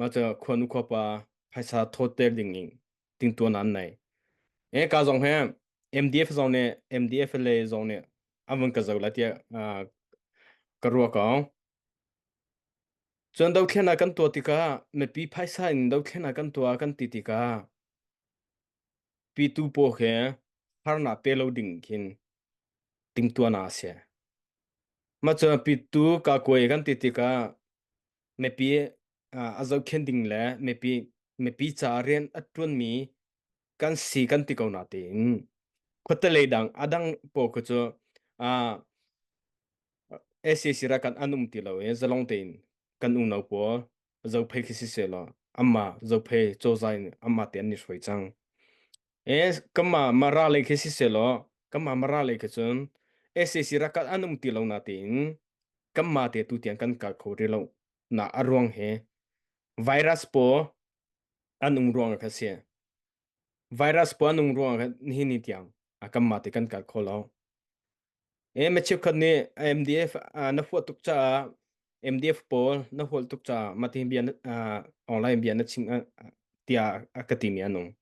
มาเจอควนุขวปาภาษาโทเตลดิงอิงติงตัวนั้นไหนกาจงแฮม MDF จงเนี่ย MDF เลยจงเนี่ยอามันก็จะละเตียกรัวกองจนดาวแค่นักันตัวติกาไม่ปีภาษาอินดาวแค่นักันตัวกันติกาปีตูโปเขฮาร์นาเปโลดิงคินติงตัวนาเสียมาเจอปีตูกากวยกันติกาไม่ปีอาจจะเข็นดิงแหละไม่ปีจาเรียนอัตวนมีกันสีกันติกเอานาตินขดทะเลดังอดังโปกจะอ่า SC rakan anum ti lo e zalong tein kan u no po zo phe khisi se lo amma zo phe cho zain amma ten ni shoi chang e kama mara le khisi se lo kama mara le ke chun SC rakan anum ti lo na tin kama te tu tiang kan ka kho re lo na arwang he virus po anung ruang ka se virus po anung ruang ni ni tiang akama te kan ka kho lo em chịu khẩn nè MDF nó phụ tục cha MDF pol nó phụ tục cha mà thì biên online biên nó chính tia academia nung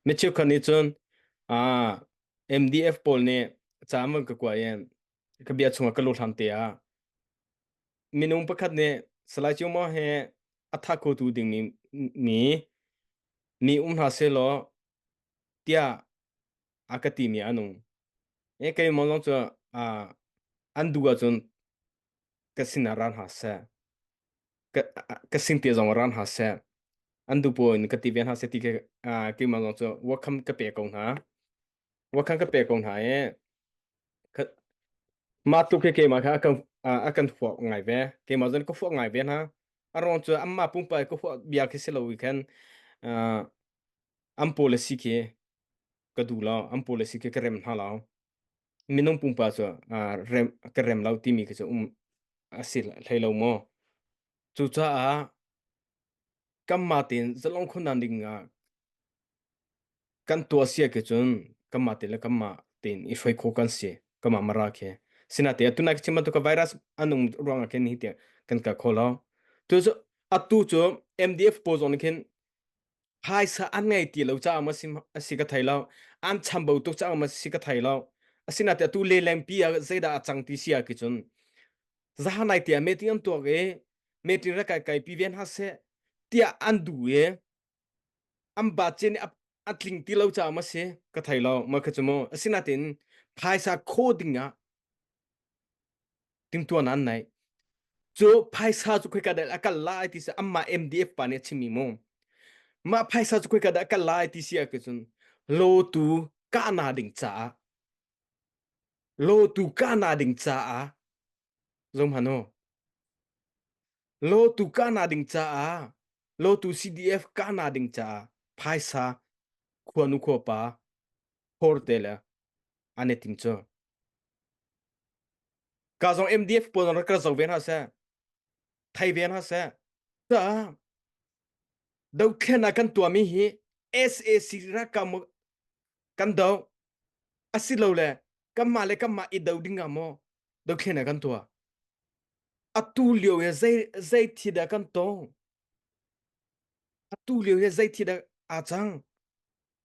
mấy chịu khẩn nè chun MDF pol nè cha mà cái quái em cái biên chung cái lô tham tia minung pakhat nè salai chiu mo he athako tu ding ni ha se lo tia academia nung cái mong long cho an du chun kasina ran ha sa kasin te zong ran ha sa an du po in ka ti ven ha se ti ke ma lo cho wa kham ka pe kong ha wa kham ka pe kong ha ma tu ke ma kha akan fo ngai ve ke ma zon ko fo ngai ve ha aron cho amma pung pa ko fo bia ke se lo weekend am policy ke ka du la am policy ke krem ha la minung pung pa cho rem ka rem lau ti mi ke cho asil thai lo mo chu cha kam ma tin zalong khun nan ding kan tua sia ke chun kam ma tin la kam ma tin I foi kho kan se kam ma ra ke sina te tu na ke chima to ka virus anung ruang ke ni te kan ka khola tu zo atu cho MDF po zon ken hai sa an ngai ti lo cha ma sim asika thailo an chambo to cha ma sika thailo asina te tu le lem pi a zaida achang ti sia ke chun zaha nai te me ti an to ge me ti ra kai kai pi ven ha se tia an du e am ba chen atling ti lo cha ma se ka thai lo ma kha chmo asina tin phaisa khodinga ting tu nan nai cho phaisa chu khoi ka da akal lai ti se amma MDF pa ne chimi mo ma phaisa chu khoi ka da akal lai ti sia ke chun lo tu ka na ding cha lo tu ka na ding cha a zom hano lo tu ka na ding cha a lo tu CDF ka na ding cha phaisa khua nu kho pa hor te la ane ting cho ka zong MDF po na ka zong ven ha sa thai ven ha sa ta dau khen na kan tua mi hi SAC ra kam kan dau asilo le kam ma I dau dinga mo dau khen na kan tua atu liu ye zai thi da kan tong atu liu ye zai thi da a chang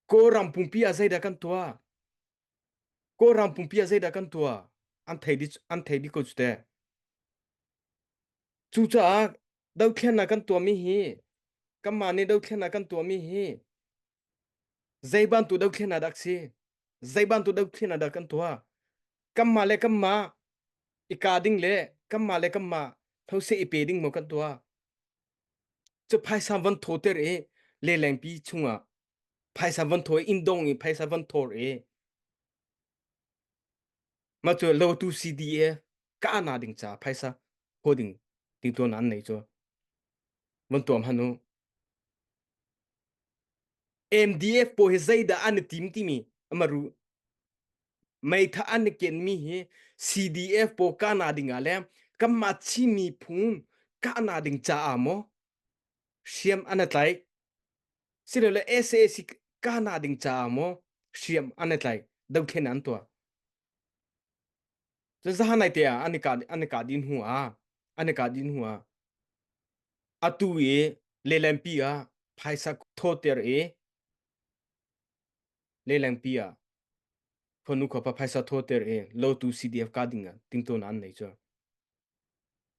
ko ram pum pi a zai da kan tua ko ram pum pi a zai da kan tua an thei di ko chute chu cha dau khen na kan tua mi hi kam ma ne dau khen na kan tua mi hi zai ban tu dau khen na dak si zai ban tu dau khen na da kan tua kam ma le kam ma ika ding le kam ma le kam ma thau se ipe ding mo kan tua chu phai sam van tho te re le leng pi chunga phai sam van tho in dong I phai sam van tho re ma chu Lautu CDF ka na ding cha phai sa coding ting to nan nei cho van tom hanu MDF po he zaida an tim timi amaru mai tha an ken mi he CDF po ka na ding ale kam ma chi mi phun ka na ding cha amo siam anatlai sile SAC ka na ding cha amo siam anatlai dau khen an to za hanai te anika din huwa atu ye Lailen pia phaisa thoter e Lailen pia phonu ko pa phaisa thoter e Lautu CDF ka dinga tington an nei cho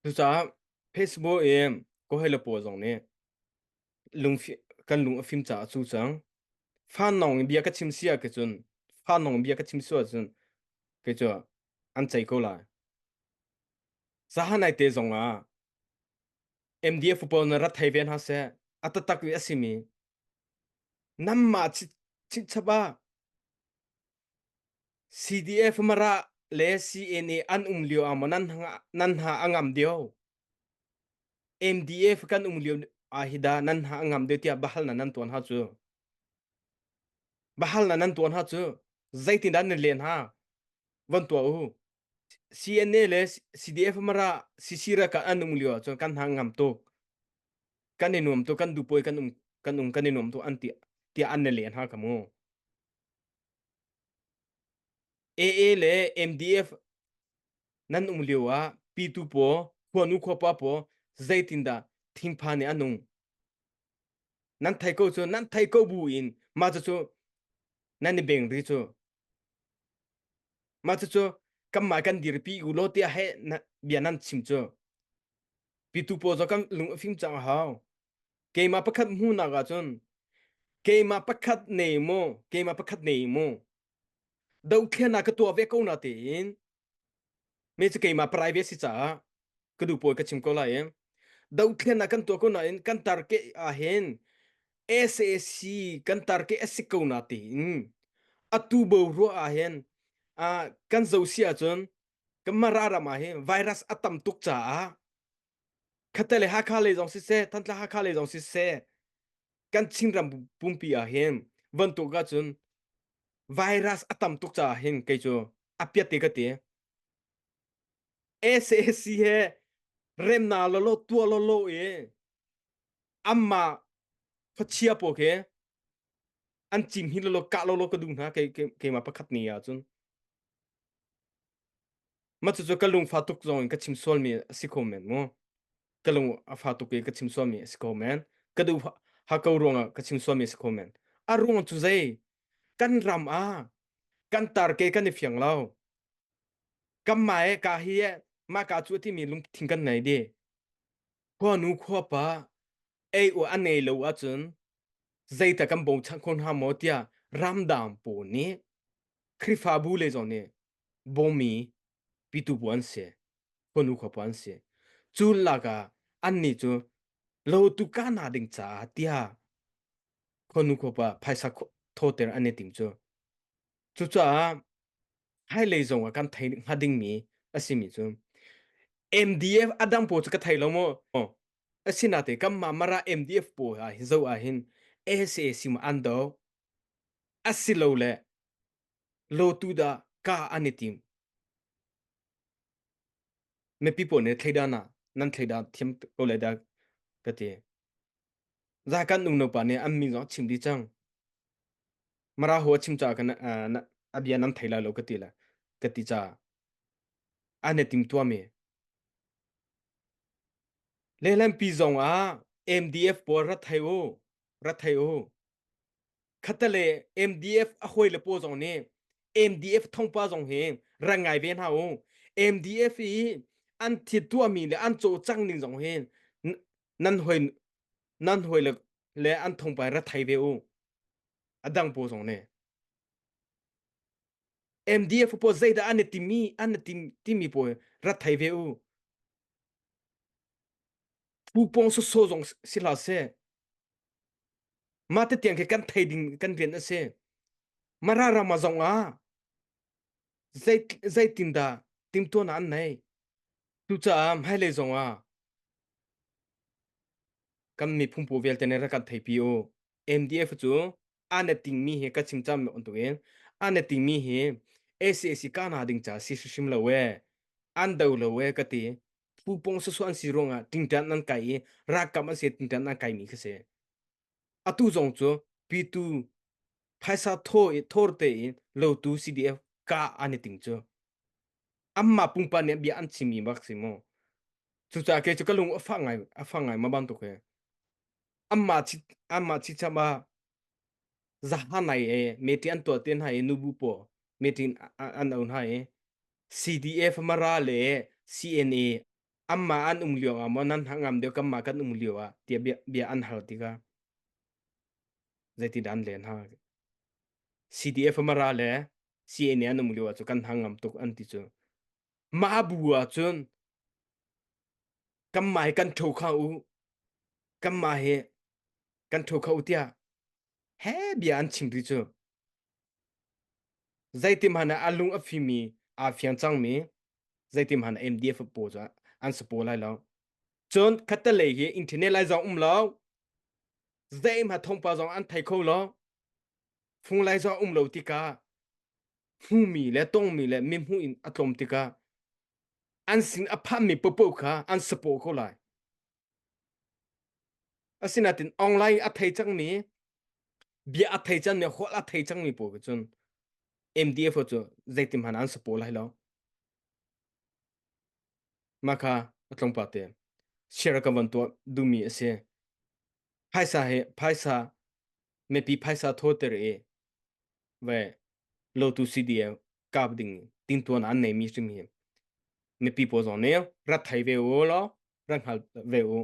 tu cha Facebook em ko hela po jong ne lung fi kan lung phim cha chu chang phan nong bia ka chim sia ke chun phan nong bia ka chim so chun ke cho an chai ko la sahanai te jong a MDF po na ra thai ven ha se atatak wi asimi namma chi chaba CDF mara le CNA an umlio amanan nan ha angam dio MDF kan umlio ahida nan ha angam dio tia bahal na nan ton ha chu bahal na nan ton ha chu zaitin dan len ha van to u CNA le CDF mara sisira ka an umlio chu kan ha ngam to kan ni nom to kan du poi kan ni nom to an tia an len ha kamu AA le MDF nan umliwa P2 po khonu kho pa po zaitinda thimphani anung nan thaiko chu nan thaiko bu in ma chu nan ni beng ri chu ma chu kam ma kan dir pi u lo ti he na bia nan chim chu P2 po zo kam lung phim chang haw ke ma pakhat mu na ga chun ke ma pakhat nei mo ke ma pakhat nei mo dau khena ka to ve ko na tin me chu ke ma private si cha ka du po ka chim ko la em dau khena kan to ko na in kan tar ke a hen SAC kan tar ke asiko na tin atu bo ro a hen a kan zo sia chon kamarara ma he virus atam tuk cha khatale ha khale jong si se tantla ha khale jong si se kan chingram pumpi a hen van to ga chun virus atam tuk cha hen ke cho apya te ka te SAC he rem na lo tua lo e amma phachia po ke an chim hi lo ka lo ka dung na ke ma pakhat ni ya chun ma chu ka lung fa tuk zong ka chim sol mi si ko men mo ka lung a fa tuk ke ka chim sol mi si ko men ka du ha ka ronga ka chim sol mi si ko men a rong chu zai kan ram a kan tar ke kan ni fiang lao kam mai ka hi ma ka chu ti mi lung thing kan nai de khwa nu khwa pa ai o an nei lo a chun zai ta kam bong chang kon ha mo tia ram dam po ni khrifa bu le zong ne bomi pitu buan se ponu kho pan se chu laga anni chu lo tu ka na ding cha tia ponu kho pa phaisa thoter ane ting chu cha hai le zong kan thai hading mi asimi chu MDF adam po chu ka thai lo mo asina te kam ma mara MDF po ha hizo a hin SAC ma ando asilo le lo tu da ka ane tim me pipo ne thaida na nan thaida thiam ko le da ka te za kan nung no pa ne am mi zo chim di chang mara ho chim cha kan na abia nan thaila lo ka ti cha ane tim tua me le lam pi zong a MDF por ra thai o khatale MDF a hoi le po zong ne MDF thong pa zong he rangai ven ha o MDF i an thi tua mi le an cho chang ning zong he nan hoi nan hoi le an thong pa ra thai ve o adang po zong ne MDF po zaida ane timi po ra thai ve u pu pong so jong sila se mate tiang ke kan thai ding kan rian ase marara ma zong a zai tinda tim to na an nai tu cha am hai le zong a kam mi phum po vel tene ra kan thai pi o MDF chu ane ting mi he ka chim cham on to en ane ting mi he SAC ka na ding cha si sim lo we an dau lo we ka ti pu pong so an si ronga ting tan nan kai ra kam ase ting tan nan kai mi khase atu zong chu P2 phaisa thor te Lautu CDF ka ane ting chu amma pungpa ne bi an chimi maximo chu cha ke chu kalung afa ngai ma ban to ke amma chi chama zahanai metian to ten hai nubu po metin an on hai CDF mara le CNA amma an umlio amonan hangam de kamma kan umlio a tia bia an haltika zaiti dan len ha CDF mara le CNA an umlio chu kan hangam tok an ti chu ma bua chun kamma kan tho khau kamma he kan tho khau tia he bia an ching ri chu zaitim hana alung afimi a fiang chang mi zaitim hana MDF po cha an spo lai lo chon khata le hi internet lai zong lo zaim ha thong pa zong an thai kho lo phung lai zo lo tika hu mi le tong mi le mim hu in atlom tika an sin apha mi popo kha an spo ko lai asinatin online a thai chang mi bia a thai chan ne khol a thai chang mi po chon MDF cho zaitim hana an spo lai lo maka atlong pa te share ka van to dumi ase phaisa me pi phaisa thoter e ve Lautu CDF kap ding tin tuan an nei mi sim hi me pi po zon ne rat thai ve o lo ran hal ve o